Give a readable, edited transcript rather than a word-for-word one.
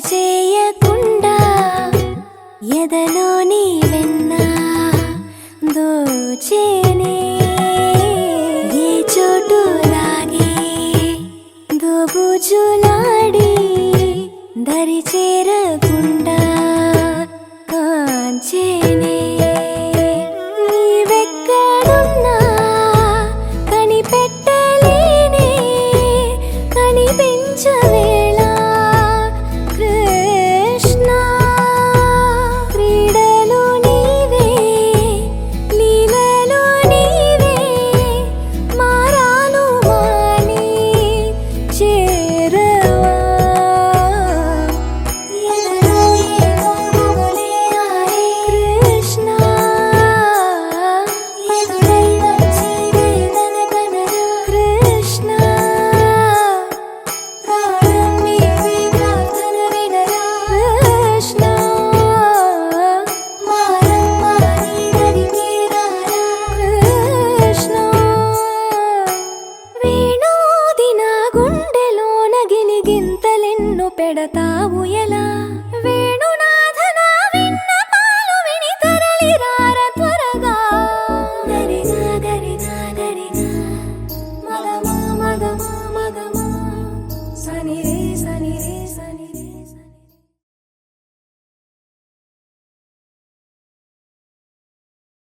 చేయకుండా ఎదలోని వెన్న దోచేనే ఏ చోటు లాగే దోబుచులాడి దరి చేరకుండా కాంచేనే నీవెక్కడున్నా కనిపెట్టలేనే కనిపించవేళ కృష్ణ క్రీడలు నీవే లీలలు నీవే మారాను మాని చేరవా ఎదలో ఏదో గుబులే ఆడే కృష్ణ ఎదురై వచ్చి వేదన కనరా కృష్ణ ప్రాణం నీవే ప్రార్థన వినరా కృష్ణ మారమ్మా నీ దరికి రారా కృష్ణ వేణోది నా గుండెలోన గిలిగింతలెన్ను పెడతావు ఎలా